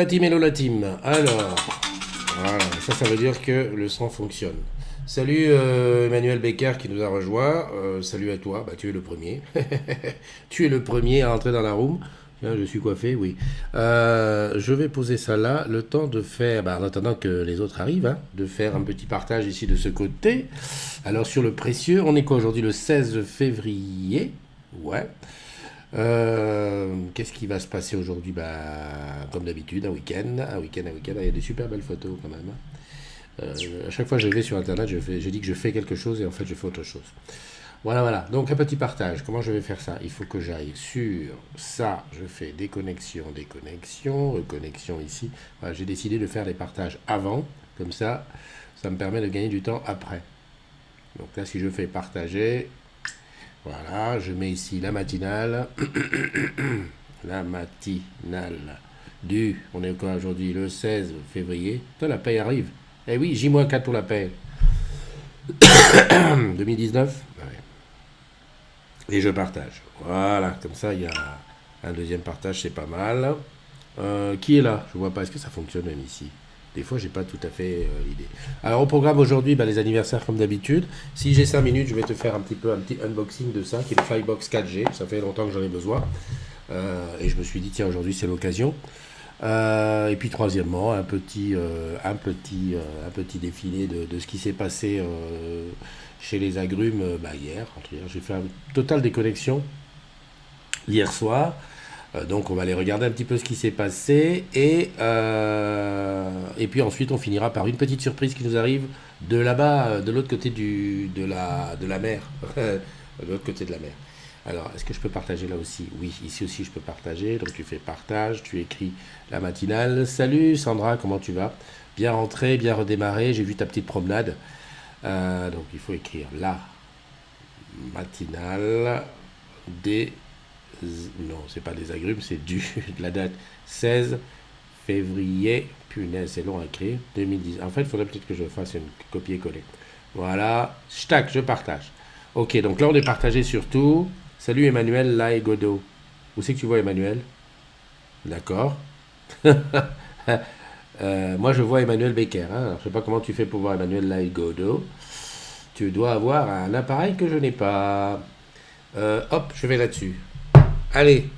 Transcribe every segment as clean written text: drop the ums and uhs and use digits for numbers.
la team, hello la team. Alors, voilà, ça veut dire que le son fonctionne. Salut Emmanuel Becker qui nous a rejoint. Salut à toi, bah, tu es le premier. Tu es le premier à entrer dans la room. Tiens, je suis coiffé, oui. Je vais poser ça là, le temps de faire, bah, en attendant que les autres arrivent, hein, de faire un petit partage ici de ce côté. Alors sur le précieux, on est quoi aujourd'hui, le 16 février? Ouais. Qu'est-ce qui va se passer aujourd'hui? Bah, comme d'habitude, un week-end. Il y a des super belles photos quand même, hein. À chaque fois que je vais sur internet, je dis que je fais quelque chose et en fait je fais autre chose. Voilà. Donc un petit partage. Comment je vais faire ça? Il faut que j'aille sur ça. Je fais déconnexion, reconnexion ici. Voilà, j'ai décidé de faire les partages avant. Comme ça me permet de gagner du temps après. Donc là, si je fais partager, voilà, je mets ici la matinale. La matinale on est quoi aujourd'hui? Le 16 février. Putain, la paye arrive. Eh oui, J-4 pour la paye. 2019. Ouais. Et je partage. Voilà, comme ça, il y a un deuxième partage, c'est pas mal. Qui est là? Je vois pas. Est-ce que ça fonctionne même ici? Des fois, j'ai pas tout à fait l'idée. Alors, au programme aujourd'hui, bah, les anniversaires comme d'habitude. Si j'ai 5 minutes, je vais te faire un petit unboxing de ça, qui est le Firebox 4G. Ça fait longtemps que j'en ai besoin. Et je me suis dit, tiens, aujourd'hui, c'est l'occasion. Et puis troisièmement, un petit défilé de ce qui s'est passé chez les agrumes hier. J'ai fait un total déconnexion hier soir. Donc on va aller regarder un petit peu ce qui s'est passé. Et puis ensuite on finira par une petite surprise qui nous arrive de là-bas, de l'autre côté de la mer. De l'autre côté de la mer. Alors, est-ce que je peux partager là aussi? Oui, ici aussi je peux partager. Donc tu fais partage, tu écris la matinale. Salut Sandra, comment tu vas? Bien rentré, bien redémarré, j'ai vu ta petite promenade. Donc il faut écrire la matinale des... Non, c'est pas des agrumes, c'est de la date 16 février. Punaise, c'est long à écrire. 2010. En fait, il faudrait peut-être que je fasse une copier-coller. Voilà, je partage. Ok, donc là on est partagé sur tout. Salut Emmanuel Laïgodo. Où c'est que tu vois Emmanuel? D'accord. Moi je vois Emmanuel Becker. Hein. Alors, je sais pas comment tu fais pour voir Emmanuel Laïgodo. Tu dois avoir un appareil que je n'ai pas. Hop, je vais là-dessus. Allez.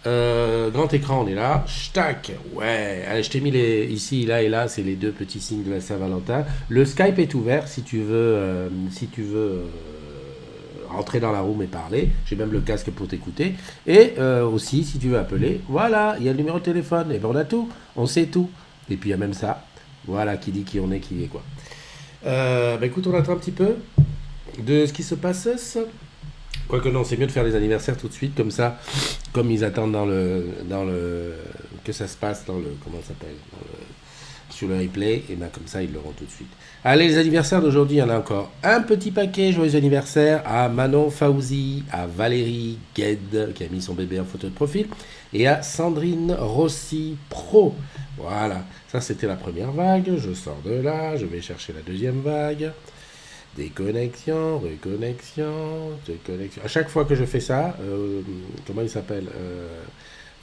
Grand écran, on est là. Tac. Ouais. Allez, je t'ai mis ici, là et là, c'est les deux petits signes de la Saint-Valentin. Le Skype est ouvert si tu veux. Rentrer dans la room et parler. J'ai même le casque pour t'écouter. Et aussi, si tu veux appeler, voilà, il y a le numéro de téléphone. Et ben on a tout, on sait tout. Et puis il y a même ça. Voilà, qui dit qui on est, qui est quoi. Écoute, on attend un petit peu de ce qui se passe. Quoique non, c'est mieux de faire les anniversaires tout de suite, comme ça, comme ils attendent que ça se passe dans le, comment ça s'appelle, sur le replay, et bien comme ça ils l'auront tout de suite. Allez, les anniversaires d'aujourd'hui, il y en a encore un petit paquet. Joyeux anniversaire à Manon Fauzi, à Valérie Gued qui a mis son bébé en photo de profil, et à Sandrine Rossi Pro. Voilà, ça c'était la première vague. Je sors de là, je vais chercher la deuxième vague. Déconnexion, reconnexion, déconnexion. À chaque fois que je fais ça, comment il s'appelle,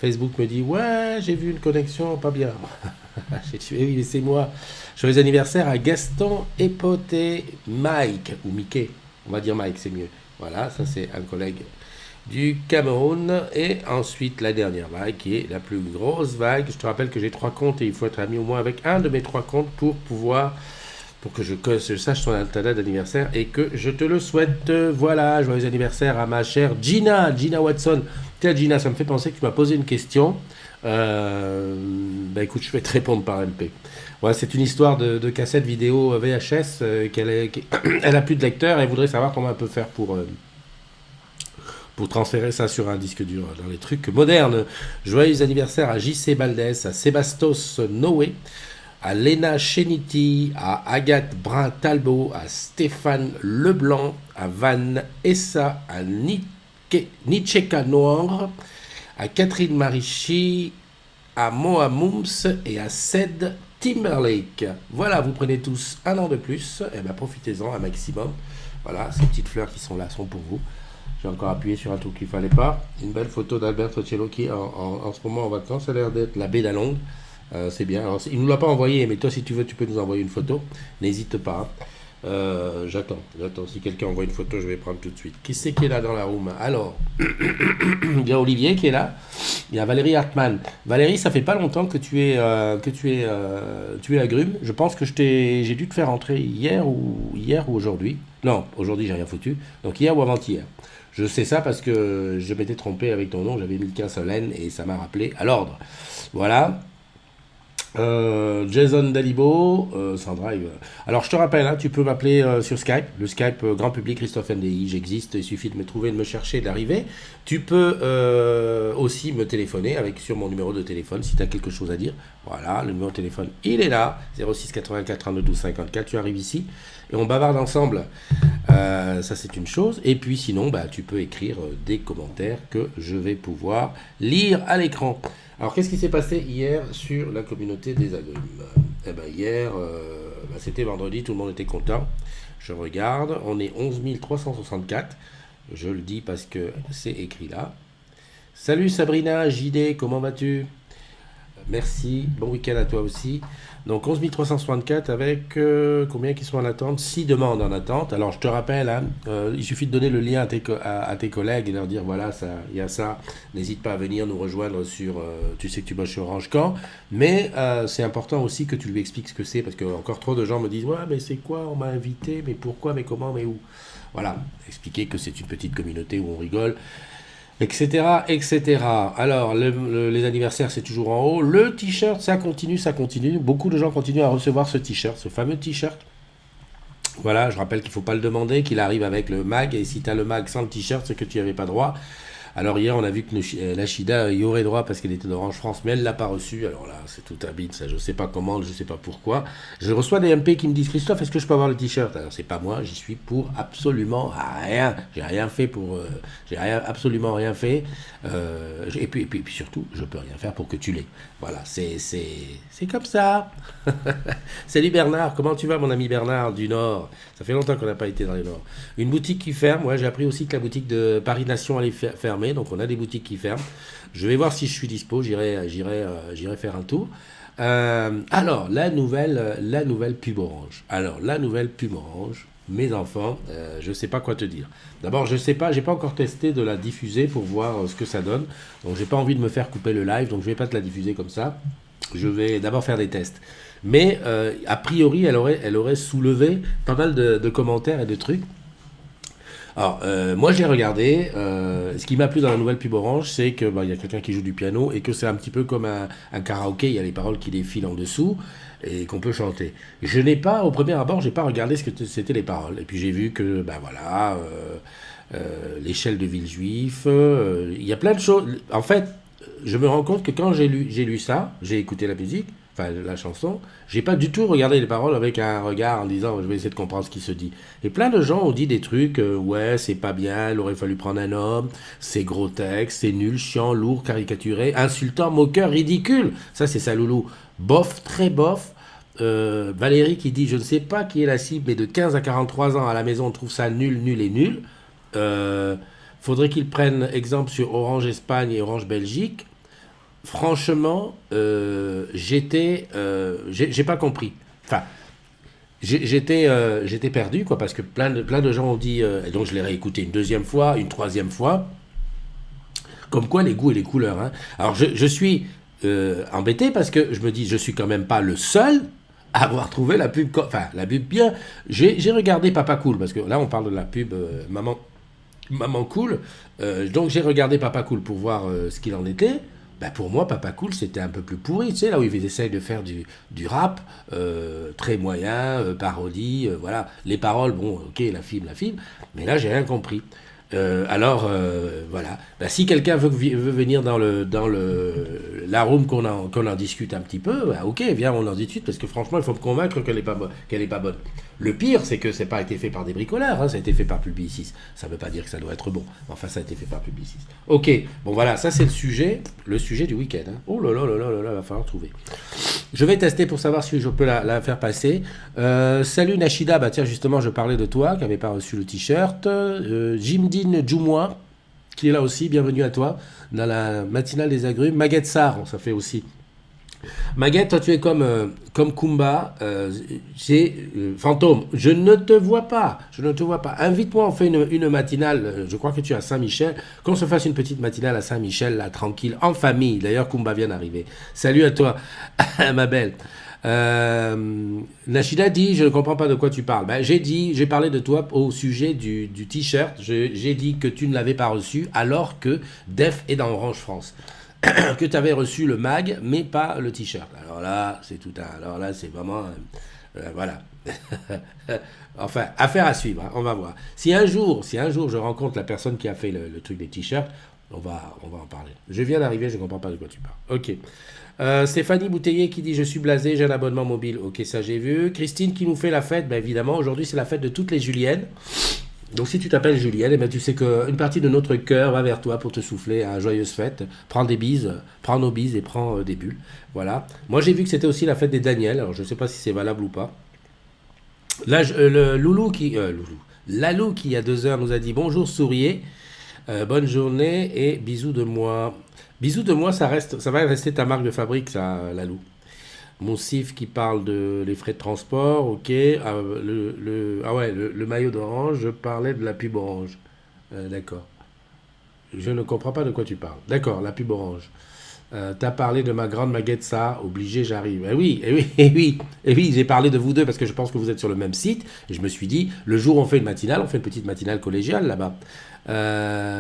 Facebook me dit ouais, j'ai vu une connexion pas bien. J'ai dit oui, mais c'est moi. Joyeux anniversaire à Gaston Epoté Mike, ou Mickey, on va dire Mike, c'est mieux. Voilà, ça c'est un collègue du Cameroun. Et ensuite la dernière vague qui est la plus grosse vague. Je te rappelle que j'ai 3 comptes et il faut être ami au moins avec un de mes 3 comptes pour que je sache son date d'anniversaire et que je te le souhaite. Voilà, joyeux anniversaire à ma chère Gina Watson. Tiens Gina, ça me fait penser que tu m'as posé une question. Écoute, je vais te répondre par MP. Voilà, c'est une histoire de cassette vidéo VHS elle a plus de lecteur et elle voudrait savoir comment elle peut faire pour transférer ça sur un disque dur dans les trucs modernes. Joyeux anniversaire à JC Baldès, à Sébastos Noé, à Léna Cheniti, à Agathe Brun-Talbot, à Stéphane Leblanc, à Van Essa, à Nicheka Noir, à Catherine Marichi, à Mohamums et à Ced Timberlake. Voilà, vous prenez tous un an de plus, et ben profitez-en un maximum. Voilà, ces petites fleurs qui sont là sont pour vous. J'ai encore appuyé sur un truc qu'il ne fallait pas. Une belle photo d'Alberto Cello qui en ce moment en vacances, ça a l'air d'être la baie d'Alongue. C'est bien. Alors, il ne nous l'a pas envoyé, mais toi, si tu veux, tu peux nous envoyer une photo. N'hésite pas. J'attends. Si quelqu'un envoie une photo, je vais prendre tout de suite. Qui c'est qui est là dans la room? Alors, il y a Olivier qui est là. Il y a Valérie Hartmann. Valérie, ça fait pas longtemps que tu es agrume. Je pense que j'ai dû te faire entrer hier ou aujourd'hui. Non, aujourd'hui, j'ai rien foutu. Donc hier ou avant-hier. Je sais ça parce que je m'étais trompé avec ton nom. J'avais mis le 15 Solène et ça m'a rappelé à l'ordre. Voilà. Jason Dalibo, Sandra. Alors je te rappelle, hein, tu peux m'appeler sur Skype, le Skype grand public Christophe NDI, j'existe, il suffit de me trouver, de me chercher, d'arriver. Tu peux aussi me téléphoner sur mon numéro de téléphone si tu as quelque chose à dire. Voilà, le numéro de téléphone, il est là, 06 84 32 12 54, tu arrives ici et on bavarde ensemble. Ça c'est une chose. Et puis sinon, bah, tu peux écrire des commentaires que je vais pouvoir lire à l'écran. Alors, qu'est-ce qui s'est passé hier sur la communauté des agrumes? Eh ben, hier, c'était vendredi, tout le monde était content. Je regarde, on est 11 364. Je le dis parce que c'est écrit là. Salut Sabrina, JD, comment vas-tu? Merci, bon week-end à toi aussi. Donc 11 364 avec combien qui sont en attente? 6 demandes en attente. Alors je te rappelle, hein, il suffit de donner le lien à tes collègues et leur dire voilà, il y a ça. N'hésite pas à venir nous rejoindre sur, tu sais que tu bosses sur Orange Camp. Mais c'est important aussi que tu lui expliques ce que c'est parce que encore trop de gens me disent ouais mais c'est quoi, on m'a invité, mais pourquoi, mais comment, mais où? Voilà, expliquer que c'est une petite communauté où on rigole, etc., etc. Alors, les anniversaires, c'est toujours en haut. Le t-shirt, ça continue, ça continue. Beaucoup de gens continuent à recevoir ce t-shirt, ce fameux t-shirt. Voilà, je rappelle qu'il ne faut pas le demander, qu'il arrive avec le mag. Et si tu as le mag sans le t-shirt, c'est que tu n'y avais pas droit. Alors hier, on a vu que Nashida y aurait droit parce qu'elle était d'Orange France, mais elle ne l'a pas reçu. Alors là, c'est tout un bide, ça. Je ne sais pas comment, je ne sais pas pourquoi. Je reçois des MP qui me disent Christophe, est-ce que je peux avoir le t-shirt? Alors c'est pas moi, j'y suis pour absolument rien. J'ai rien fait pour, absolument rien fait. Et puis surtout, je peux rien faire pour que tu l'aies. Voilà, c'est comme ça. Salut Bernard, comment tu vas mon ami Bernard du Nord? Ça fait longtemps qu'on n'a pas été dans les Nord. Une boutique qui ferme, ouais, j'ai appris aussi que la boutique de Paris Nation allait fermer, donc on a des boutiques qui ferment. Je vais voir si je suis dispo, j'irai faire un tour. Alors, la nouvelle pub Orange. Alors, la nouvelle pub Orange, mes enfants, je ne sais pas quoi te dire. D'abord, je sais pas, j'ai pas encore testé de la diffuser pour voir ce que ça donne. Donc, j'ai pas envie de me faire couper le live, donc je vais pas te la diffuser comme ça. Je vais d'abord faire des tests. Mais a priori, elle aurait soulevé pas mal de commentaires et de trucs. Alors, moi j'ai regardé. Ce qui m'a plu dans la nouvelle pub Orange, c'est que y a quelqu'un qui joue du piano et que c'est un petit peu comme un karaoké. Il y a les paroles qui défilent en dessous et qu'on peut chanter. Je n'ai pas, au premier abord, j'ai pas regardé ce que c'était les paroles. Et puis j'ai vu que, l'échelle de Villejuif. Il y a plein de choses. En fait, je me rends compte que quand j'ai lu ça, j'ai écouté la musique, enfin la chanson, j'ai pas du tout regardé les paroles avec un regard en disant je vais essayer de comprendre ce qui se dit. Et plein de gens ont dit des trucs, ouais c'est pas bien, il aurait fallu prendre un homme, c'est gros texte, c'est nul, chiant, lourd, caricaturé, insultant, moqueur, ridicule. Ça c'est sa loulou. Bof, très bof. Valérie qui dit je ne sais pas qui est la cible, mais de 15 à 43 ans à la maison on trouve ça nul, nul et nul. Faudrait qu'ils prennent exemple sur Orange Espagne et Orange Belgique. Franchement, j'ai pas compris. Enfin, j'étais perdu, quoi, parce que plein de gens ont dit, et donc je l'ai réécouté une deuxième fois, une troisième fois, comme quoi les goûts et les couleurs. Hein. Alors je suis embêté parce que je me dis, je suis quand même pas le seul à avoir trouvé la pub, enfin la pub bien. J'ai regardé Papa Cool, parce que là on parle de la pub Maman Cool, donc j'ai regardé Papa Cool pour voir ce qu'il en était. Ben pour moi, Papa Cool, c'était un peu plus pourri, tu sais, là où ils essayent de faire du rap, très moyen, parodie, voilà. Les paroles, bon, ok, la film, mais là, j'ai rien compris. Voilà. Ben, si quelqu'un veut venir dans la room qu'on en discute un petit peu, ben, ok, viens, on en discute, parce que franchement, il faut me convaincre qu'elle est pas bonne. Le pire, c'est que c'est pas été fait par des bricoleurs, hein, ça a été fait par Publicis. Ça veut pas dire que ça doit être bon. Enfin, ça a été fait par Publicis. Ok, bon voilà, ça c'est le sujet du week-end. Hein. Oh là là là là là là, va falloir trouver. Je vais tester pour savoir si je peux la faire passer. Salut Nashida, bah tiens, justement, je parlais de toi, qui n'avait pas reçu le t-shirt. Jimdine Djoumois, qui est là aussi, bienvenue à toi, dans la matinale des agrumes. Maguette Sarr, ça fait aussi Maguette, toi tu es comme Kumba, fantôme, je ne te vois pas, je ne te vois pas. Invite-moi, on fait une matinale, je crois que tu es à Saint-Michel, qu'on se fasse une petite matinale à Saint-Michel, là, tranquille, en famille. D'ailleurs, Kumba vient d'arriver. Salut à toi, ma belle. Nashida dit, je ne comprends pas de quoi tu parles. Ben, j'ai parlé de toi au sujet du t-shirt. J'ai dit que tu ne l'avais pas reçu alors que Def est dans Orange France. Que tu avais reçu le mag, mais pas le t-shirt. Alors là, c'est tout un. Alors là, c'est vraiment. Voilà. Enfin, affaire à suivre, hein, on va voir. Si un jour je rencontre la personne qui a fait le truc des t-shirts, on va en parler. Je viens d'arriver, je ne comprends pas de quoi tu parles. Ok. Stéphanie Bouteiller qui dit je suis blasé, j'ai un abonnement mobile. Ok, ça j'ai vu. Christine qui nous fait la fête, ben évidemment, aujourd'hui c'est la fête de toutes les Juliennes. Donc si tu t'appelles Julienne, eh ben, tu sais qu'une partie de notre cœur va vers toi pour te souffler à joyeuse fête. Prends des bises, prends nos bises et prends des bulles. Voilà. Moi j'ai vu que c'était aussi la fête des Daniel, alors je ne sais pas si c'est valable ou pas. Là, le Loulou Lalou qui il y a 2 heures nous a dit bonjour souriez, bonne journée et bisous de moi. Bisous de moi, ça va rester ta marque de fabrique, ça, Lalou. Monsif qui parle de les frais de transport, ok. Le maillot d'orange, je parlais de la pub orange. D'accord. Je ne comprends pas de quoi tu parles. D'accord, la pub orange. T'as parlé de ma grande Maguette, ça, obligé, j'arrive. Eh oui, eh oui, eh oui, eh oui, j'ai parlé de vous deux parce que je pense que vous êtes sur le même site. Et je me suis dit, le jour où on fait une matinale, on fait une petite matinale collégiale là-bas.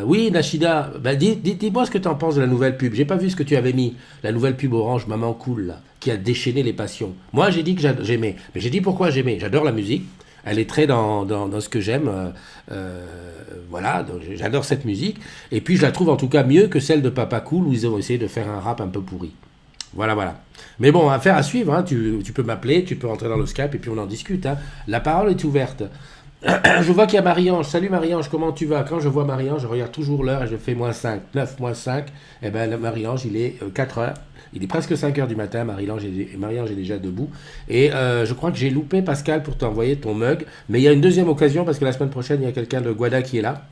Oui, Nashida, bah, dis-moi ce que tu en penses de la nouvelle pub. J'ai pas vu ce que tu avais mis. La nouvelle pub orange, Maman Cool, là, qui a déchaîné les passions. Moi, j'ai dit que j'aimais. Mais j'ai dit pourquoi j'aimais. J'adore la musique. Elle est très dans ce que j'aime. Voilà, donc j'adore cette musique. Et puis, je la trouve en tout cas mieux que celle de Papa Cool, où ils ont essayé de faire un rap un peu pourri. Voilà, voilà. Mais bon, affaire à suivre. Hein. Tu peux m'appeler, tu peux rentrer dans le Skype et puis on en discute. Hein. La parole est ouverte. Je vois qu'il y a Marie-Ange. Salut Marie-Ange, comment tu vas? Quand je vois Marie-Ange, je regarde toujours l'heure et je fais -5. 9 -5. Eh bien, Marie-Ange, il est 4 heures. Il est presque 5 heures du matin. Marie-Ange est déjà debout. Et je crois que j'ai loupé Pascal pour t'envoyer ton mug. Mais il y a une deuxième occasion parce que la semaine prochaine, il y a quelqu'un de Guada qui est là.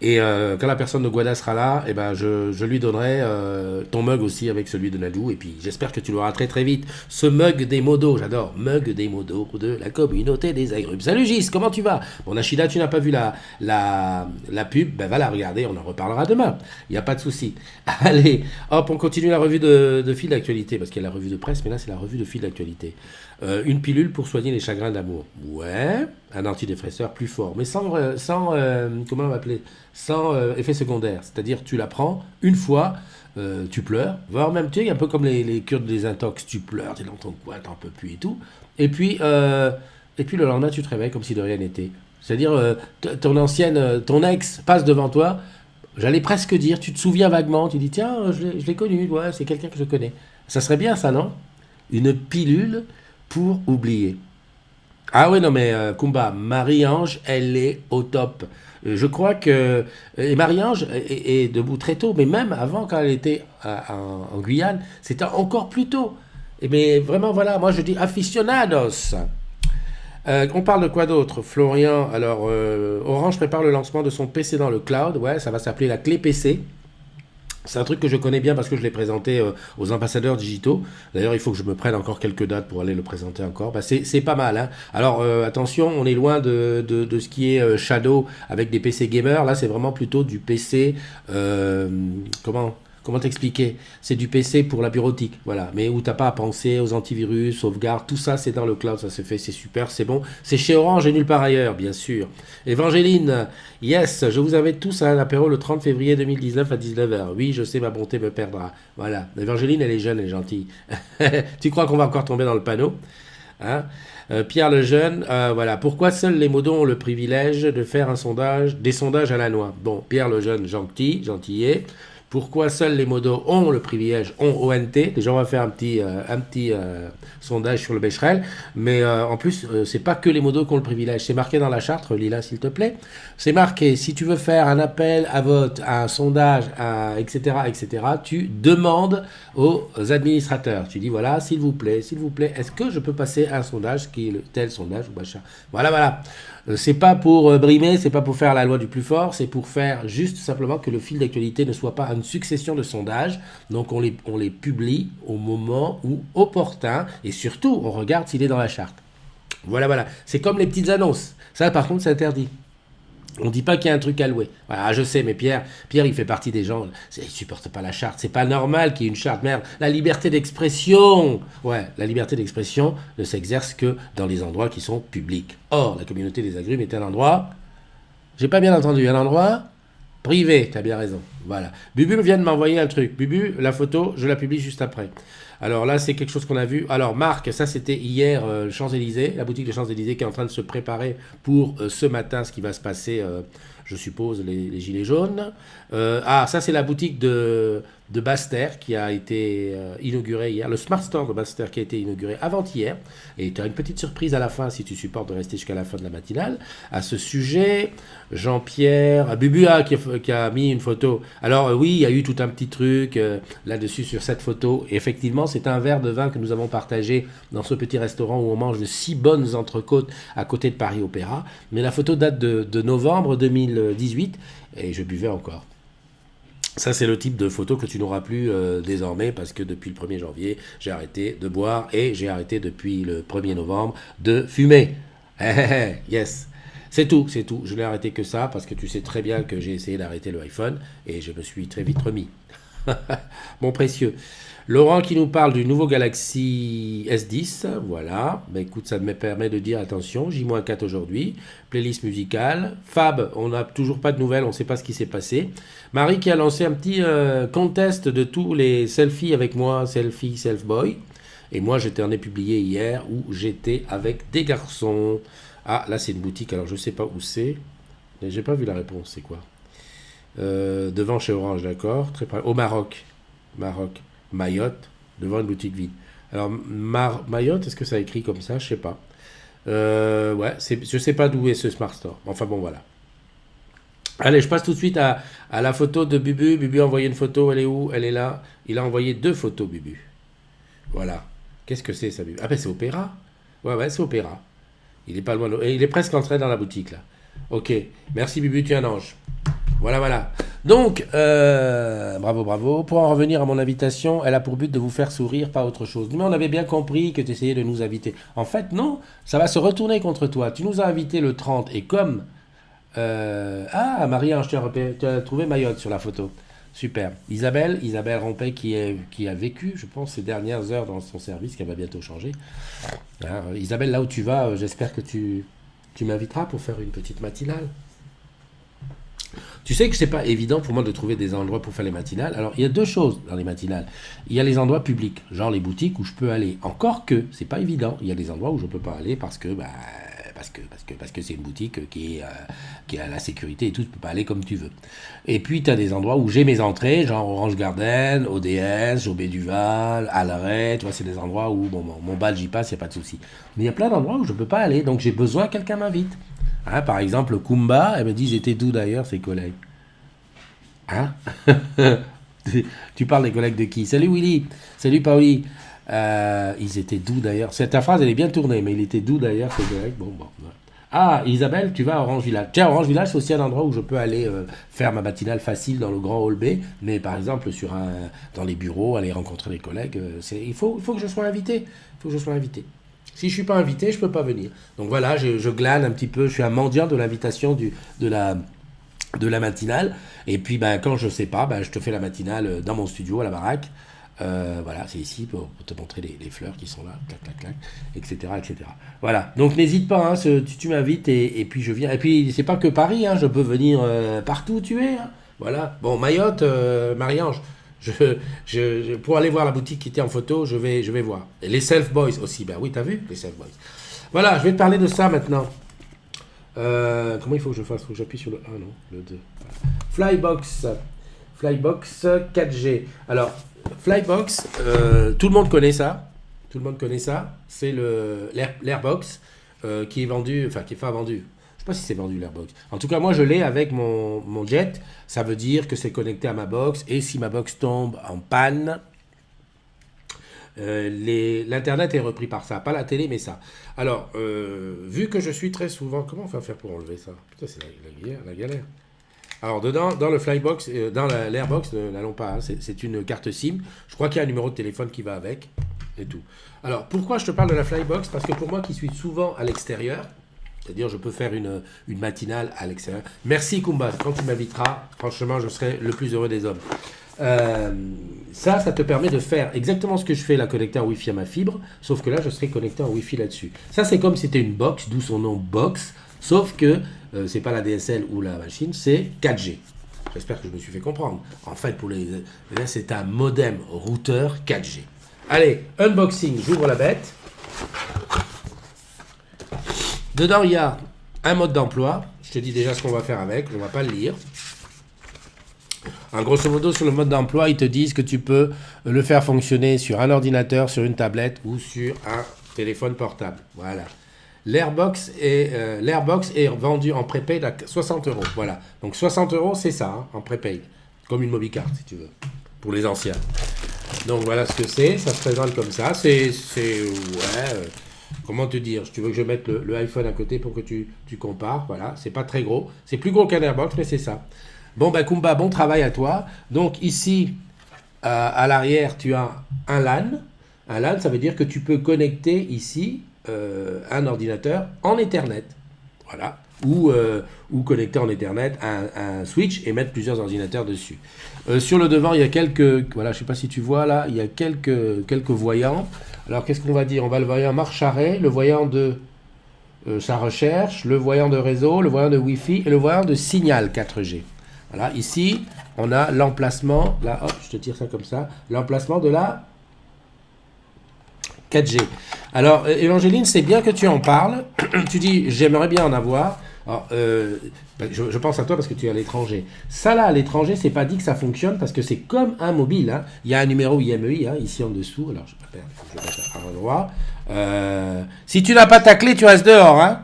Et quand la personne de Guada sera là, eh ben je lui donnerai ton mug aussi avec celui de Nadou. Et puis j'espère que tu l'auras très très vite. Ce mug des modos, j'adore. Mug des modos de la communauté des agrumes. Salut Gis, comment tu vas? Bon, Nashida, tu n'as pas vu la pub? Ben voilà, regardez, on en reparlera demain. Il n'y a pas de souci. Allez, hop, on continue la revue de fil d'actualité. Parce qu'il y a la revue de presse, mais là c'est la revue de fil d'actualité. Une pilule pour soigner les chagrins d'amour. Ouais, un antidépresseur plus fort, mais sans comment on va appeler, sans effet secondaire. C'est-à-dire, tu la prends une fois, tu pleures, voire même, tu sais, un peu comme les cures de désintox, tu pleures, tu es dans ton coin, t'en peux plus et tout. Et puis le lendemain, tu te réveilles comme si de rien n'était. C'est-à-dire, ton ex passe devant toi, j'allais presque dire, tu te souviens vaguement, tu dis, tiens, je l'ai connu, ouais, c'est quelqu'un que je connais. Ça serait bien ça, non? Une pilule pour oublier. Ah oui, non, mais Kumba, Marie-Ange, elle est au top. Je crois que. Et Marie-Ange est debout très tôt, mais même avant, quand elle était en Guyane, c'était encore plus tôt. Mais vraiment, voilà, moi je dis aficionados. On parle de quoi d'autre, Florian? Alors, Orange prépare le lancement de son PC dans le cloud. Ouais, ça va s'appeler la clé PC. C'est un truc que je connais bien parce que je l'ai présenté aux ambassadeurs digitaux. D'ailleurs, il faut que je me prenne encore quelques dates pour aller le présenter encore. Bah, c'est pas mal. Hein. Alors, attention, on est loin de ce qui est Shadow avec des PC gamers. Là, c'est vraiment plutôt du PC... comment t'expliquer? C'est du PC pour la bureautique, voilà. Mais où t'as pas à penser aux antivirus, sauvegarde, tout ça, c'est dans le cloud, ça se fait, c'est super, c'est bon. C'est chez Orange et nulle part ailleurs, bien sûr. Évangéline, yes, je vous invite tous à un apéro le 30 février 2019 à 19h. Oui, je sais, ma bonté me perdra. Voilà. Évangéline, elle est jeune, elle est gentille. Tu crois qu'on va encore tomber dans le panneau? Hein? Pierre Lejeune, voilà. Pourquoi seuls les modos ont le privilège de faire des sondages à la noix? Bon, Pierre Lejeune, gentillet. Pourquoi seuls les modos ont le privilège, ont ONT? Déjà, on va faire un petit sondage sur le Becherel. Mais en plus, c'est pas que les modos qui ont le privilège. C'est marqué dans la charte, Lila, s'il te plaît. C'est marqué, si tu veux faire un appel à vote, un sondage, etc., tu demandes aux administrateurs. Tu dis, voilà, s'il vous plaît, est-ce que je peux passer un sondage qui est tel sondage ou machin? Voilà. C'est pas pour brimer, c'est pas pour faire la loi du plus fort, c'est pour faire juste simplement que le fil d'actualité ne soit pas un une succession de sondages. Donc on les publie au moment où opportun. Et surtout, on regarde s'il est dans la charte. Voilà, voilà. C'est comme les petites annonces. Ça, par contre, c'est interdit. On ne dit pas qu'il y a un truc à louer. Voilà, je sais, mais Pierre, il fait partie des gens. Il ne supporte pas la charte. C'est pas normal qu'il y ait une charte. Merde, la liberté d'expression. Ouais, la liberté d'expression ne s'exerce que dans les endroits qui sont publics. Or, la communauté des agrumes est un endroit. J'ai pas bien entendu. Un endroit privé. T'as bien raison. Voilà. Bubu vient de m'envoyer un truc. Bubu, la photo, je la publie juste après. Alors là, c'est quelque chose qu'on a vu. Alors Marc, ça c'était hier, Champs-Élysées, la boutique de Champs-Élysées qui est en train de se préparer pour ce matin, ce qui va se passer, je suppose, les Gilets jaunes. Ça c'est la boutique de Basse-Terre qui a été inaugurée hier, le Smart Store de Basse-Terre qui a été inauguré avant-hier. Et tu as une petite surprise à la fin, si tu supportes de rester jusqu'à la fin de la matinale. À ce sujet, Jean-Pierre, Bubu qui a mis une photo. Alors oui, il y a eu tout un petit truc là-dessus sur cette photo. Et effectivement, c'est un verre de vin que nous avons partagé dans ce petit restaurant où on mange de si bonnes entrecôtes à côté de Paris Opéra. Mais la photo date de novembre 2018 et je buvais encore. Ça, c'est le type de photo que tu n'auras plus désormais parce que depuis le 1er janvier, j'ai arrêté de boire et j'ai arrêté depuis le 1er novembre de fumer. Yes. C'est tout, c'est tout. Je n'ai arrêté que ça parce que tu sais très bien que j'ai essayé d'arrêter le iPhone et je me suis très vite remis. Mon précieux. Laurent qui nous parle du nouveau Galaxy S10, voilà. Ben écoute, ça me permet de dire attention, J-4 aujourd'hui, playlist musicale. Fab, on n'a toujours pas de nouvelles, on ne sait pas ce qui s'est passé. Marie qui a lancé un petit contest de tous les selfies avec moi, selfie, self-boy. Et moi, j'en ai publié hier où j'étais avec des garçons. Ah, là, c'est une boutique, alors je ne sais pas où c'est. Mais j'ai pas vu la réponse, c'est quoi devant chez Orange, d'accord. Très près. Au Maroc. Mayotte, devant une boutique vide. Alors, Mayotte, est-ce que ça écrit comme ça? Je sais pas. Ouais, je sais pas d'où est ce Smart Store. Enfin bon, voilà. Allez, je passe tout de suite à la photo de Bubu. Bubu a envoyé une photo, elle est où? Elle est là. Il a envoyé 2 photos, Bubu. Voilà. Qu'est-ce que c'est ça, Bubu? Ah ben c'est Opéra. Ouais, c'est Opéra. Il est pas loin. Et il est presque entré dans la boutique, là. Ok. Merci, Bubu, tu es un ange. Voilà. Donc, bravo. Pour en revenir à mon invitation, elle a pour but de vous faire sourire, pas autre chose. Mais on avait bien compris que tu essayais de nous inviter. En fait, non, ça va se retourner contre toi. Tu nous as invités le 30 et comme... Marie-Ange, tu as trouvé Mayotte sur la photo. Super. Isabelle Rompet qui a vécu, je pense, ces dernières heures dans son service, qui va bientôt changer. Isabelle, là où tu vas, j'espère que tu m'inviteras pour faire une petite matinale. Tu sais que c'est pas évident pour moi de trouver des endroits pour faire les matinales. Alors, il y a 2 choses dans les matinales. Il y a les endroits publics, genre les boutiques où je peux aller. Encore que, c'est pas évident. Il y a des endroits où je peux pas aller parce que c'est une boutique qui a la sécurité et tout, tu peux pas aller comme tu veux. Et puis, tu as des endroits où j'ai mes entrées, genre Orange Garden, ODS, Jobé Duval, Alaret, tu vois, c'est des endroits où mon badge j'y passe, il n'y a pas de souci. Mais il y a plein d'endroits où je peux pas aller, donc j'ai besoin que quelqu'un m'invite. Par exemple, Kumba, elle me dit, j'étais d'où d'ailleurs, ses collègues? Tu parles des collègues de qui? Salut Willy, salut Pauli. Ils étaient d'où d'ailleurs? Ta phrase, elle est bien tournée, mais il était d'où d'ailleurs, ses collègues? Bon. Ouais. Isabelle, tu vas à Orange Village. Tiens, Orange Village, c'est aussi un endroit où je peux aller faire ma matinale facile dans le grand hall B, mais par exemple, dans les bureaux, aller rencontrer les collègues, il faut que je sois invité. Si je suis pas invité, je peux pas venir. Donc voilà, je glane un petit peu, je suis un mendiant de l'invitation de la matinale. Et puis quand je sais pas, je te fais la matinale dans mon studio à la baraque. Voilà, c'est ici pour te montrer les fleurs qui sont là, clac, etc. Voilà, donc n'hésite pas, tu m'invites et puis je viens. Et puis c'est pas que Paris, je peux venir partout où tu es. Voilà, bon, Mayotte, Marie-Ange. Pour aller voir la boutique qui était en photo, je vais voir. Et les Self-Boys aussi, oui, t'as vu, les Self-Boys. Voilà, je vais te parler de ça maintenant. Comment il faut que je fasse? Il faut que j'appuie sur le 1, non, le 2. Flybox 4G. Alors, Flybox, tout le monde connaît ça. C'est l'Airbox qui est vendu, enfin qui est pas vendu. Je sais pas si c'est vendu l'Airbox. En tout cas, moi, je l'ai avec mon jet. Ça veut dire que c'est connecté à ma box. Et si ma box tombe en panne, l'internet est repris par ça. Pas la télé, mais ça. Alors, vu que je suis très souvent... Comment on va faire pour enlever ça? Putain, c'est la galère. Alors dedans, dans le Flybox, dans l'Airbox, n'allons pas, hein, c'est une carte SIM. Je crois qu'il y a un numéro de téléphone qui va avec et tout. Alors pourquoi je te parle de la Flybox? Parce que pour moi qui suis souvent à l'extérieur, c'est-à-dire je peux faire une matinale à l'extérieur. Merci Kumba, quand tu m'inviteras, franchement je serai le plus heureux des hommes. Ça te permet de faire exactement ce que je fais là, connecté en Wi-Fi à ma fibre, sauf que là je serai connecté en Wi-Fi là-dessus. Ça c'est comme si c'était une box, d'où son nom box, sauf que c'est pas la DSL ou la machine, c'est 4G. J'espère que je me suis fait comprendre. En fait, là c'est un modem routeur 4G. Allez, unboxing, j'ouvre la bête. Dedans il y a un mode d'emploi. Je te dis déjà ce qu'on va faire avec, on va pas le lire. En grosso modo, sur le mode d'emploi, ils te disent que tu peux le faire fonctionner sur un ordinateur, sur une tablette ou sur un téléphone portable. Voilà. L'Airbox est vendu en prépaid à 60 €. Voilà. Donc 60 €, c'est ça, hein, en prépaid. Comme une mobicard, si tu veux, pour les anciens. Donc voilà ce que c'est. Ça se présente comme ça. Comment te dire? Tu veux que je mette le iPhone à côté pour que tu compares. Voilà. C'est pas très gros. C'est plus gros qu'un Airbox, mais c'est ça. Bon, ben Kumba, bon travail à toi. Donc ici, à l'arrière, tu as un LAN. Un LAN, ça veut dire que tu peux connecter ici un ordinateur en Ethernet. Voilà. Ou connecter en Ethernet un switch et mettre plusieurs ordinateurs dessus. Sur le devant, il y a quelques... Voilà, je ne sais pas si tu vois là, il y a quelques voyants. Alors, qu'est-ce qu'on va dire? On va le voyant marche-arrêt, le voyant de sa recherche, le voyant de réseau, le voyant de Wi-Fi et le voyant de signal 4G. Voilà, ici, on a l'emplacement, là, hop, je te tire ça comme ça, l'emplacement de la 4G. Alors, Évangéline, c'est bien que tu en parles. Tu dis, j'aimerais bien en avoir. Alors, je pense à toi parce que tu es à l'étranger. Ça, là, à l'étranger, c'est pas dit que ça fonctionne parce que c'est comme un mobile. Hein. Il y a un numéro IMEI, hein, ici en dessous. Alors, je vais mettre ça à l'endroit. Si tu n'as pas ta clé, tu restes dehors, hein.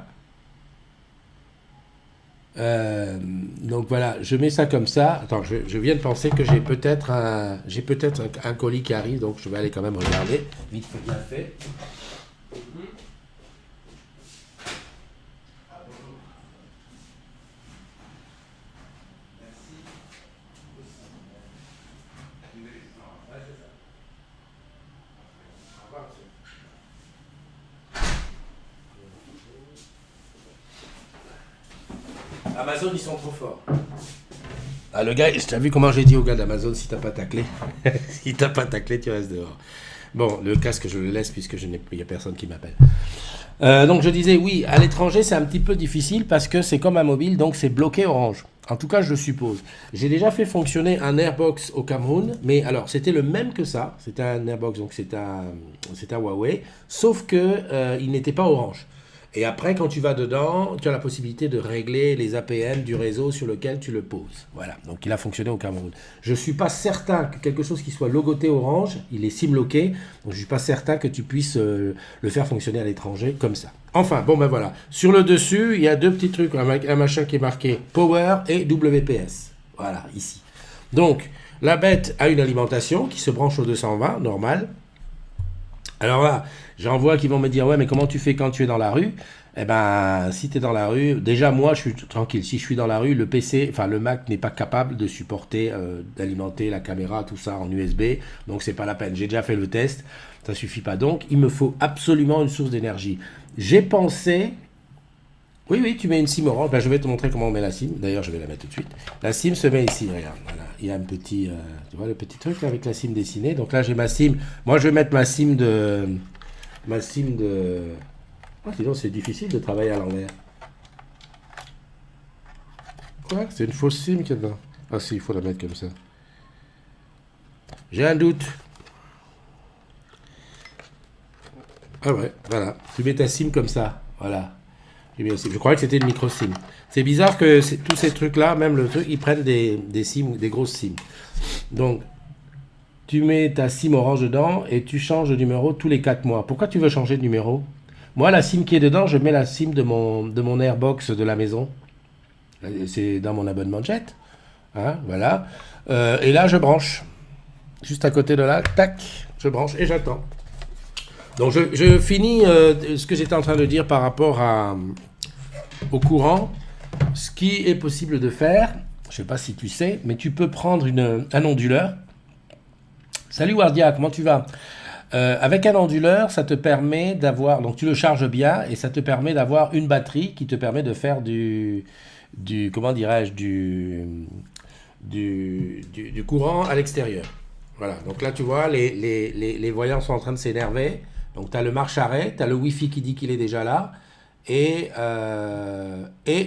Donc voilà, je mets ça comme ça. Attends, je viens de penser que j'ai peut-être un colis qui arrive, donc je vais aller quand même regarder. Vite fait, bien fait. Amazon, ils sont trop forts. Ah, le gars, tu as vu comment j'ai dit au gars d'Amazon, si t'as pas ta clé, si t'as pas ta clé, tu restes dehors. Bon, le casque, je le laisse puisque il n'y a personne qui m'appelle. Donc je disais, oui, à l'étranger, c'est un petit peu difficile parce que c'est comme un mobile, donc c'est bloqué Orange. En tout cas, je le suppose. J'ai déjà fait fonctionner un Airbox au Cameroun, mais alors, c'était le même que ça. C'était un Airbox, donc c'est un Huawei, sauf que il n'était pas Orange. Et après, quand tu vas dedans, tu as la possibilité de régler les APN du réseau sur lequel tu le poses. Voilà, donc il a fonctionné au Cameroun. Je ne suis pas certain que quelque chose qui soit logoté Orange, il est SIM-locké, donc je ne suis pas certain que tu puisses le faire fonctionner à l'étranger comme ça. Enfin, bon ben voilà. Sur le dessus, il y a deux petits trucs, un machin qui est marqué Power et WPS. Voilà, ici. Donc, la bête a une alimentation qui se branche au 220, normal. Alors là, j'en vois qui vont me dire, ouais, mais comment tu fais quand tu es dans la rue? Eh ben, si tu es dans la rue, déjà moi, je suis tranquille. Si je suis dans la rue, le PC, enfin le Mac n'est pas capable de supporter, d'alimenter la caméra, tout ça en USB. Donc, c'est pas la peine. J'ai déjà fait le test. Ça suffit pas. Donc, il me faut absolument une source d'énergie. J'ai pensé... Oui, tu mets une SIM Orange. Ben, je vais te montrer comment on met la SIM. D'ailleurs, je vais la mettre tout de suite. La SIM se met ici, regarde. Voilà. Il y a un petit... tu vois le petit truc là, avec la SIM dessinée. Donc là, j'ai ma SIM. Moi, je vais mettre ma SIM de... Ah, sinon, c'est difficile de travailler à l'envers. Quoi? C'est une fausse SIM qu'il y a dedans. Ah si, il faut la mettre comme ça. J'ai un doute. Ah ouais, voilà. Tu mets ta SIM comme ça. Voilà. Je croyais que c'était une micro SIM. C'est bizarre que tous ces trucs-là, même le truc, ils prennent des SIM, des grosses SIM. Donc, tu mets ta SIM Orange dedans et tu changes de numéro tous les 4 mois. Pourquoi tu veux changer de numéro? Moi, la SIM qui est dedans, je mets la SIM de mon Airbox de la maison. C'est dans mon abonnement Jet. Hein, voilà. Et là, je branche. Juste à côté de là, tac, je branche et j'attends. Donc, je finis ce que j'étais en train de dire par rapport au courant. Ce qui est possible de faire, je sais pas si tu sais, mais tu peux prendre un onduleur. Salut Wardia, comment tu vas? Avec un onduleur, ça te permet d'avoir, donc tu le charges bien et ça te permet d'avoir une batterie qui te permet de faire comment dirais-je, du courant à l'extérieur. Voilà, donc là tu vois, les voyants sont en train de s'énerver. Donc tu as le marche-arrêt, tu as le Wi-Fi qui dit qu'il est déjà là. Et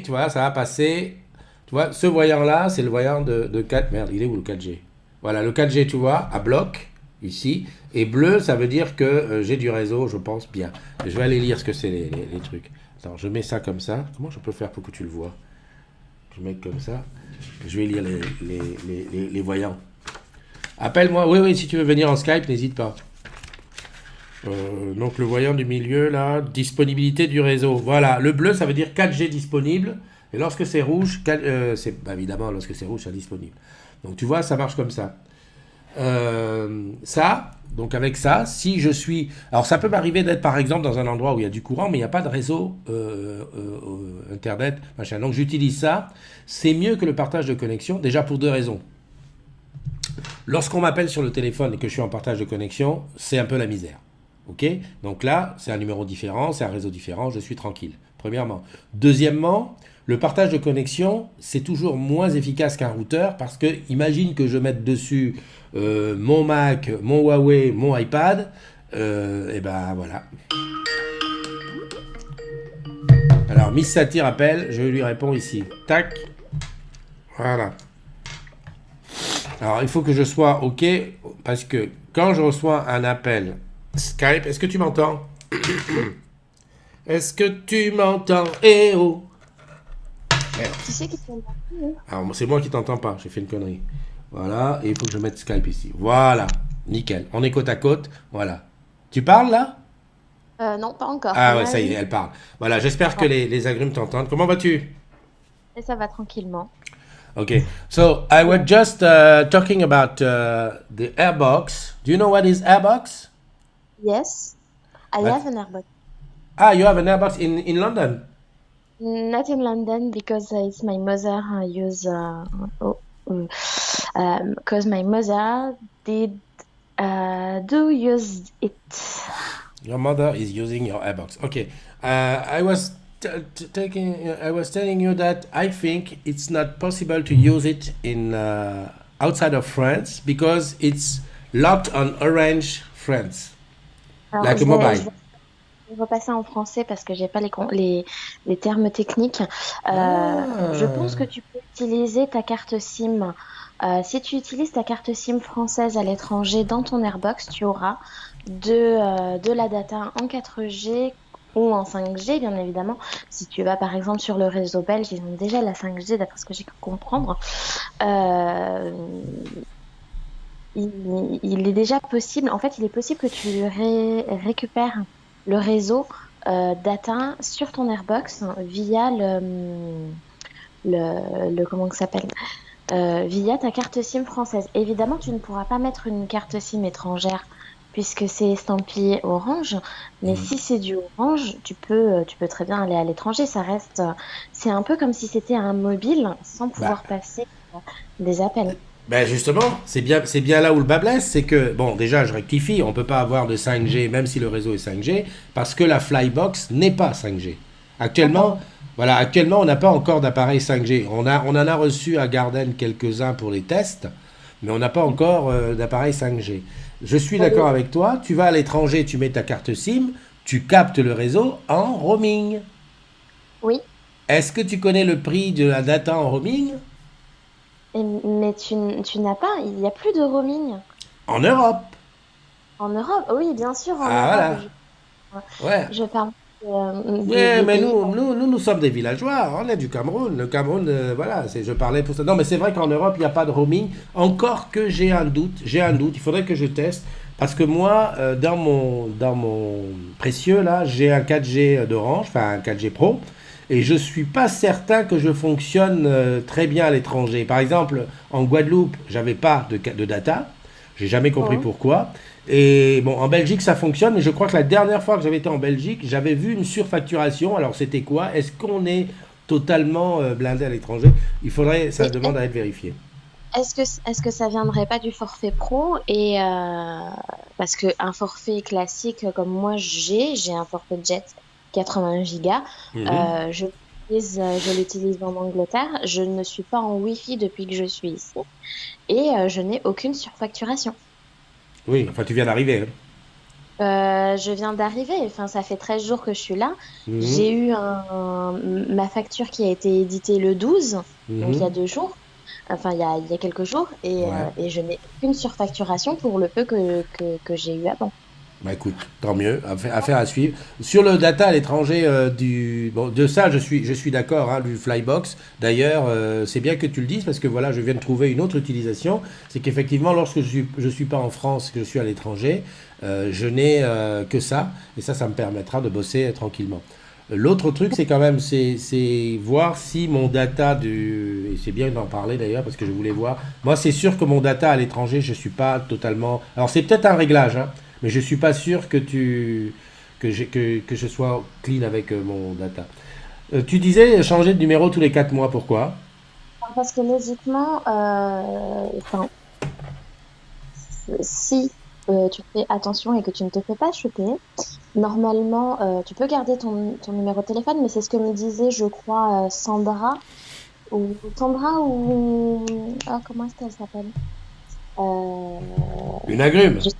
tu vois, ça va passer. Tu vois, ce voyant-là, c'est le voyant de 4. Merde, il est où le 4G? Voilà, le 4G, tu vois, à bloc, ici. Et bleu, ça veut dire que j'ai du réseau, je pense bien. Je vais aller lire ce que c'est les trucs. Attends, je mets ça comme ça. Comment je peux faire pour que tu le vois? Je mets comme ça. Je vais lire les voyants. Appelle-moi. Oui, oui, si tu veux venir en Skype, n'hésite pas. Donc le voyant du milieu, là, disponibilité du réseau. Voilà, le bleu, ça veut dire 4G disponible. Et lorsque c'est rouge, c'est évidemment, lorsque c'est rouge, c'est disponible. Donc tu vois, ça marche comme ça. Donc avec ça, si je suis... Alors ça peut m'arriver d'être par exemple dans un endroit où il y a du courant, mais il n'y a pas de réseau Internet, machin. Donc j'utilise ça. C'est mieux que le partage de connexion, déjà pour deux raisons. Lorsqu'on m'appelle sur le téléphone et que je suis en partage de connexion, c'est un peu la misère. Ok? Donc là, c'est un numéro différent, c'est un réseau différent, je suis tranquille. Premièrement. Deuxièmement, le partage de connexion, c'est toujours moins efficace qu'un routeur parce que imagine que je mette dessus mon Mac, mon Huawei, mon iPad, et ben voilà. Alors Miss Satir appelle, je lui réponds ici. Tac. Voilà. Alors il faut que je sois OK parce que quand je reçois un appel Skype, est-ce que tu m'entends? Est-ce que tu m'entends? Eh oh! Merde. Tu sais qui t'entend? Alors c'est moi qui t'entends pas, j'ai fait une connerie. Voilà, et il faut que je mette Skype ici. Voilà, nickel. On est côte à côte, voilà. Tu parles là? Non, pas encore. Ah ouais, Là, ça y est, elle parle. Voilà, j'espère que les agrumes t'entendent. Comment vas-tu? et ça va tranquillement. Okay, so I was just talking about the Airbox. Do you know what is Airbox? Yes, I What? have an Airbus. Ah, you have an Airbox in London? Not in London because it's my mother use. Because my mother did do use it. Your mother is using your Airbox. Okay, I was I was telling you that I think it's not possible to use it in outside of France because it's locked on Orange France, Alors, like a mobile. je vais repasser en français parce que j'ai pas les termes techniques. Je pense que Ah. tu peux utiliser ta carte SIM. Si tu utilises ta carte SIM française à l'étranger dans ton Airbox, tu auras de la data en 4G ou en 5G, bien évidemment. Si tu vas par exemple sur le réseau belge, ils ont déjà la 5G, d'après ce que j'ai pu comprendre. Euh, il est déjà possible, en fait, il est possible que tu récupères le réseau data sur ton Airbox via comment que ça s'appelle? Via ta carte SIM française. Évidemment, tu ne pourras pas mettre une carte SIM étrangère puisque c'est estampillé Orange, mais si c'est du Orange, tu peux très bien aller à l'étranger. Ça reste, c'est un peu comme si c'était un mobile sans Bah, pouvoir passer des appels. ben justement, c'est bien là où le bas blesse, c'est que, bon, déjà, je rectifie, on peut pas avoir de 5G, même si le réseau est 5G, parce que la Flybox n'est pas 5G. D'accord. Actuellement, voilà, actuellement, on n'a pas encore d'appareil 5G. On en a reçu à Garden quelques-uns pour les tests, mais on n'a pas encore d'appareil 5G. Je suis d'accord avec toi, tu vas à l'étranger, tu mets ta carte SIM, tu captes le réseau en roaming. Oui, Est-ce que tu connais le prix de la data en roaming? mais tu n'as pas, il n'y a plus de roaming En Europe. en Europe. Oui, bien sûr, en Ah Europe. voilà. Ouais. Je parle Ouais, des mais pays. nous sommes des villageois, on est du Cameroun. Le Cameroun, voilà, je parlais pour ça. Non, mais c'est vrai qu'en Europe, il n'y a pas de roaming. Encore que j'ai un doute, il faudrait que je teste. Parce que moi, dans mon précieux, là, j'ai un 4G d'Orange, enfin un 4G Pro, et je suis pas certain que je fonctionne très bien à l'étranger. Par exemple, en Guadeloupe, j'avais pas de data, j'ai jamais compris Oh, pourquoi. Et bon, en Belgique, ça fonctionne, mais je crois que la dernière fois que j'avais été en Belgique, j'avais vu une surfacturation. Alors, c'était quoi? Est-ce qu'on est totalement blindé à l'étranger. Ça Mais demande à être vérifié. est-ce que ça viendrait pas du forfait pro et parce que un forfait classique comme moi j'ai un forfait jet 81 gigas. Mhm. Je l'utilise en Angleterre. Je ne suis pas en Wi-Fi depuis que je suis ici et je n'ai aucune surfacturation. Oui, enfin, tu viens d'arriver. Hein. Je viens d'arriver, enfin ça fait 13 jours que je suis là. Mhm. J'ai eu ma facture qui a été éditée le 12, donc il y Mhm. a 2 jours, enfin il y a quelques jours, Ouais. et je n'ai aucune surfacturation pour le peu que j'ai eu avant. Bah écoute, tant mieux, affaire à suivre. Sur le data à l'étranger bon, de ça, je suis d'accord, hein, du Flybox. D'ailleurs, c'est bien que tu le dises parce que voilà, je viens de trouver une autre utilisation. C'est qu'effectivement, lorsque je suis pas en France, que je suis à l'étranger, je n'ai que ça. Et ça me permettra de bosser tranquillement. L'autre truc, c'est quand même, c'est voir si mon data et c'est bien d'en parler d'ailleurs parce que je voulais voir. Moi, c'est sûr que mon data à l'étranger, je suis pas totalement. Alors, c'est peut-être un réglage, hein, mais je suis pas sûr que je sois clean avec mon data. Tu disais changer de numéro tous les 4 mois, pourquoi? Parce que logiquement, enfin, si tu fais attention et que tu ne te fais pas choper, normalement, tu peux garder ton numéro de téléphone, mais c'est ce que me disait, je crois, Sandra ou comment est-ce qu'elle s'appelle? Une agrume. Je-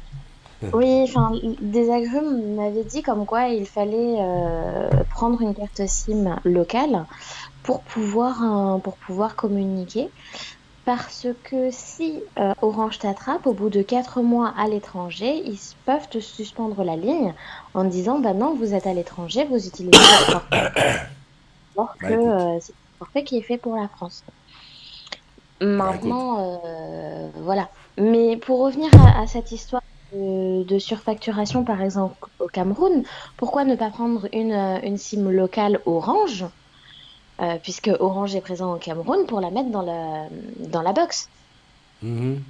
Oui, enfin, des agrumes m'avaient dit comme quoi il fallait prendre une carte SIM locale pour pouvoir communiquer. Parce que si Orange t'attrape, au bout de 4 mois à l'étranger, peuvent te suspendre la ligne en disant, bah non, vous êtes à l'étranger, vous utilisez votre forfait, alors que Bah écoute, c'est un forfait qui est fait pour la France. bah écoute. Maintenant, voilà. Mais pour revenir à cette histoire de surfacturation, par exemple, au Cameroun, pourquoi ne pas prendre une SIM locale Orange, puisque Orange est présent au Cameroun, pour la mettre dans la box? Mhm.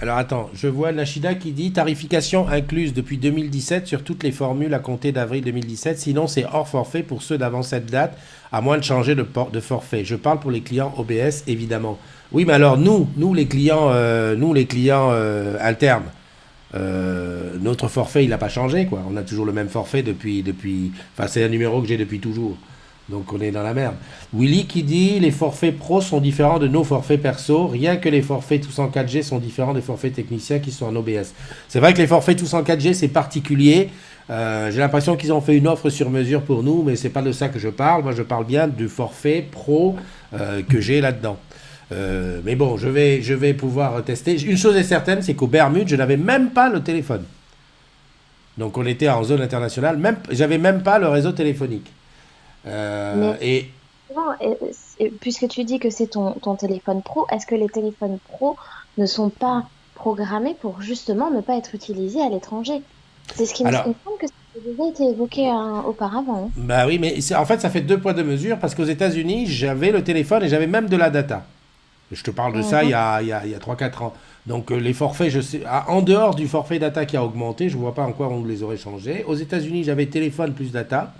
Alors attends, je vois Nashida qui dit tarification incluse depuis 2017 sur toutes les formules à compter d'avril 2017. Sinon, c'est hors forfait pour ceux d'avant cette date, à moins de changer de forfait. Je parle pour les clients OBS, évidemment. Oui, mais alors nous les clients internes, notre forfait, il n'a pas changé, quoi. On a toujours le même forfait depuis. Enfin, c'est un numéro que j'ai depuis toujours. Donc on est dans la merde. Willy qui dit les forfaits pro sont différents de nos forfaits perso, rien que les forfaits tous en 4G sont différents des forfaits techniciens qui sont en OBS. C'est vrai que les forfaits tous en 4G c'est particulier. J'ai l'impression qu'ils ont fait une offre sur mesure pour nous, mais c'est pas de ça que je parle. Moi je parle bien du forfait pro que j'ai là-dedans. Mais bon, je vais pouvoir tester. Une chose est certaine, c'est qu'au Bermude, je n'avais même pas le téléphone. Donc on était en zone internationale, j'avais même pas le réseau téléphonique. Mais Et bon, puisque tu dis que c'est ton téléphone pro, est-ce que les téléphones pro ne sont pas programmés pour justement ne pas être utilisés à l'étranger? C'est ce qui il alors, me semble que ça a déjà été évoqué auparavant. bah oui, mais en fait, ça fait deux poids deux mesures parce qu'aux États-Unis, j'avais le téléphone et j'avais même de la data. Je te parle de ça il y Mhm. a, il y a, il y a 3-4 ans. Donc les forfaits, je sais, en dehors du forfait data qui a augmenté, je ne vois pas en quoi on les aurait changés. Aux États-Unis, j'avais téléphone plus data,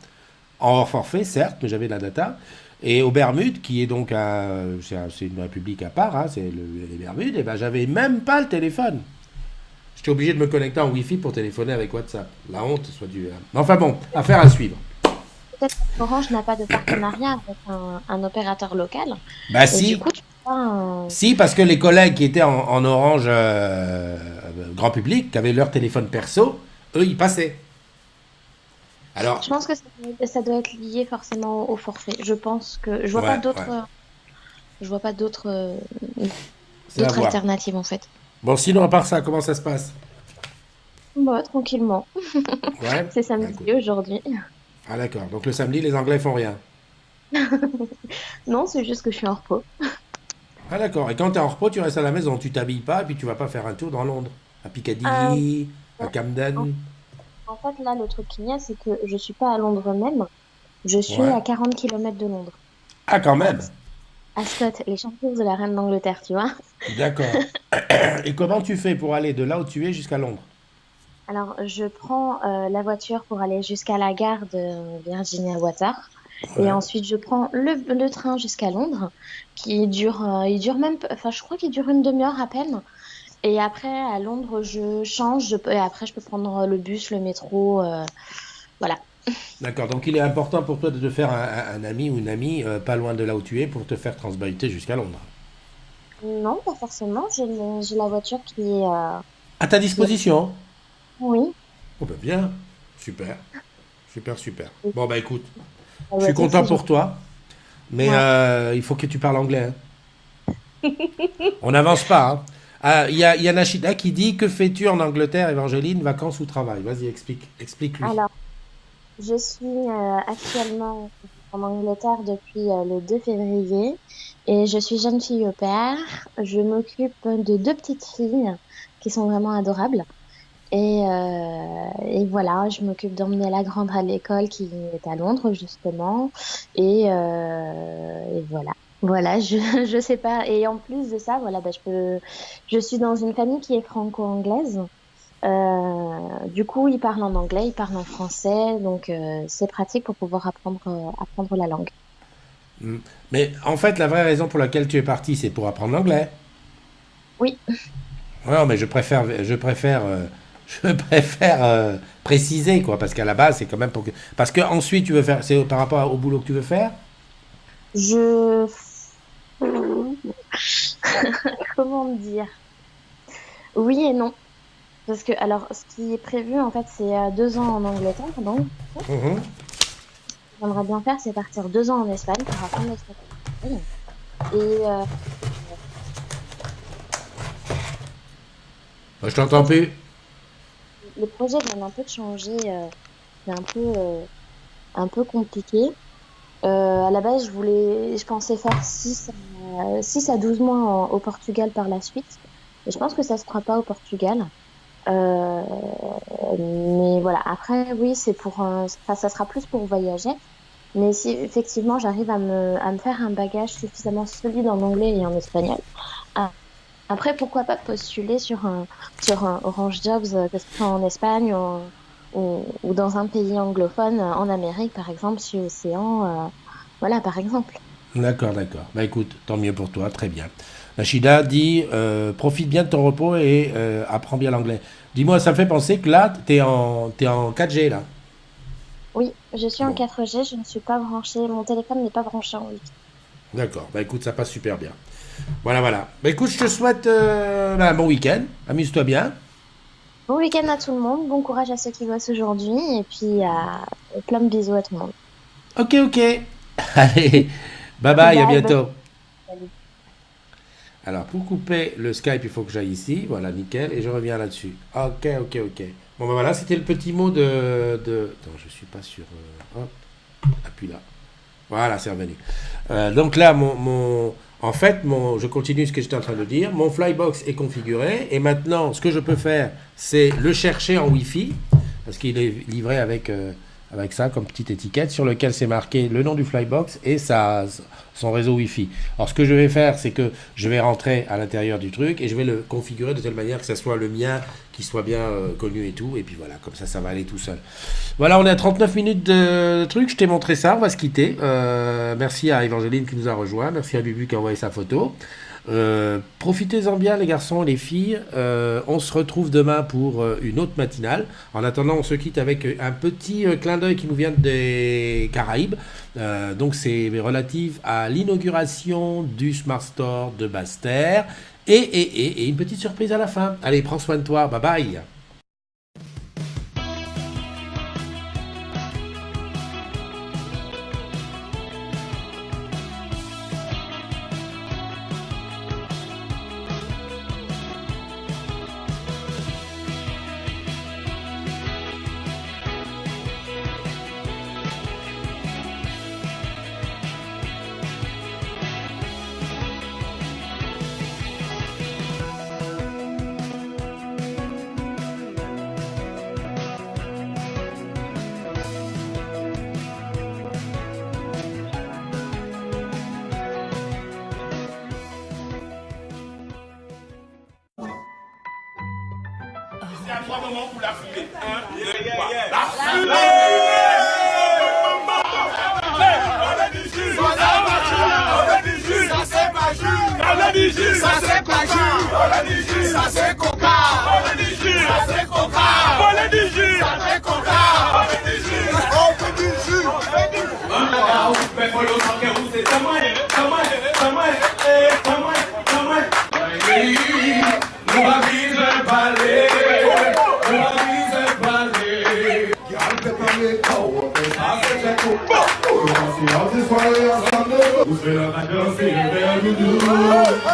en hors forfait, certes, mais j'avais de la data. Et aux Bermudes, qui est donc c'est une république à part, hein, les Bermudes, et ben j'avais même pas le téléphone. J'étais obligé de me connecter en Wi-Fi pour téléphoner avec WhatsApp. La honte, soit due. Mais enfin bon, affaire à suivre. Peut-être qu'Orange n'a pas de partenariat avec un opérateur local Bah et du si, coup, tu peux pas. si, parce que les collègues qui étaient en orange grand public, qui avaient leur téléphone perso, eux, ils passaient. Alors, Je pense que ça doit être lié forcément au forfait. Je pense que ouais, ouais, je vois pas c'est à d'autres voir. alternatives en fait. Bon, sinon, à part ça, comment ça se passe? Bah, tranquillement. Ouais, C'est bah samedi écoute. aujourd'hui. Ah d'accord, donc le samedi, les Anglais font rien. Non, c'est juste que je suis en repos. Ah d'accord, et quand t'es en repos, tu restes à la maison, tu t'habilles pas, et puis tu vas pas faire un tour dans Londres. À Euh, Piccadilly, à en, Camden. en fait, là, le truc qu'il y a, c'est que je suis pas à Londres même. Je suis Ouais. à 40 kilomètres de Londres. Ah quand À même. Ascot, les chanteuses de la Reine d'Angleterre, tu vois. D'accord. Et comment tu fais pour aller de là où tu es jusqu'à Londres? Alors, je prends la voiture pour aller jusqu'à la gare de Virginia Water. Et Ouais. ensuite, je prends le train jusqu'à Londres, il dure même, enfin, je crois qu'il dure une demi-heure à peine. Et après, à Londres, je change, et après, je peux prendre le bus, le métro, voilà. D'accord. Donc il est important pour toi de te faire un ami ou une amie pas loin de là où tu es pour te faire transbahuter jusqu'à Londres. Non, pas forcément. J'ai la voiture À ta qui est... disposition. Oui, Oh ben bien. Super. Super, super. Bon bah écoute, la je suis voiture, content c'est pour génial. toi, mais Ouais. il faut que tu parles anglais, hein. On n'avance pas, hein. Ah, il y a Nashida qui dit: que fais-tu en Angleterre, Evangeline, vacances ou travail? Vas-y, explique-lui. Alors, je suis actuellement en Angleterre depuis le 2 février et je suis jeune fille au pair. Je m'occupe de deux petites filles qui sont vraiment adorables. Et voilà, je m'occupe d'emmener la grande à l'école qui est à Londres, justement. Et voilà. Voilà, je sais pas. Et en plus de ça, voilà, bah, je suis dans une famille qui est franco-anglaise. Du coup, ils parlent en anglais, ils parlent en français, donc c'est pratique pour pouvoir apprendre la langue. Hmm. Mais en fait, la vraie raison pour laquelle tu es parti, c'est pour apprendre l'anglais. Oui, Non, mais je préfère préciser, quoi, parce qu'à la base, c'est quand même pour que. Parce que ensuite, tu veux faire. C'est par rapport au boulot que tu veux faire? je... Comment dire? Oui et non. Parce que, alors, ce qui est prévu, en fait, c'est 2 ans en Angleterre, donc. Mhm. J'aimerais bien faire, c'est partir 2 ans en Espagne pour apprendre l'espagnol. Et Je en t'entends fait, plus. les projets viennent un peu de changer. C'est un peu compliqué. À la base, je pensais faire 6 à 12 mois au Portugal par la suite. Et je pense que ça se fera pas au Portugal. Euh, mais voilà. Après, oui, enfin, ça sera plus pour voyager. Mais si effectivement j'arrive à me faire un bagage suffisamment solide en anglais et en espagnol, ah, après pourquoi pas postuler sur un Orange Jobs, que ce soit en Espagne ou dans un pays anglophone, en Amérique par exemple, sur l'océan, voilà par exemple. D'accord, d'accord. Bah écoute, tant mieux pour toi, très bien. Rachida dit: profite bien de ton repos et apprends bien l'anglais. Dis-moi, ça me fait penser que là, t'es en 4G là. Oui, je suis en Bon, 4G, je ne suis pas branchée, mon téléphone n'est pas branché en Wi-Fi. d'accord. Bah écoute, ça passe super bien. Voilà, voilà. Bah écoute, je te souhaite bah, un bon week-end. Amuse-toi bien. Bon week-end à tout le monde, bon courage à ceux qui bossent aujourd'hui et puis plein de bisous à tout le monde. Ok, ok. Allez, bye bye, à Bye, bonne bientôt. journée. Alors, pour couper le Skype, il faut que j'aille ici. Voilà, nickel. Et je reviens là-dessus. Ok, ok, ok. Bon, ben voilà, c'était le petit mot de... Attends, je suis pas sur... hop, appuie là. Voilà, c'est revenu. Donc là, en fait, je continue ce que j'étais en train de dire. Mon Flybox est configuré. Et maintenant, ce que je peux faire, c'est le chercher en Wi-Fi. Parce qu'il est livré avec ça comme petite étiquette sur lequel c'est marqué le nom du Flybox et son réseau Wi-Fi. Alors, ce que je vais faire, c'est que je vais rentrer à l'intérieur du truc et je vais le configurer de telle manière que ça soit le mien, qui soit bien connu et tout. Et puis voilà, comme ça va aller tout seul. Voilà, on est à 39 minutes de truc. Je t'ai montré ça. On va se quitter. Merci à Evangeline qui nous a rejoint. Merci à Bubu qui a envoyé sa photo. Profitez-en bien, les garçons et les filles. On se retrouve demain pour une autre matinale. En attendant, on se quitte avec un petit clin d'œil qui nous vient des Caraïbes. Donc, c'est relatif à l'inauguration du Smart Store de Basse-Terre. Et une petite surprise à la fin. Allez, prends soin de toi. Bye bye. 3 moments pour la fumée. 1, 2, 3. La fumée! Ça c'est pas jus, ça c'est pas jus, ça c'est coca, ça c'est coca, ça c'est coca, on fait du jus, mais faut le manquer où c'est ta main, nous va viser balai, Vous faites la vacances et le verre nous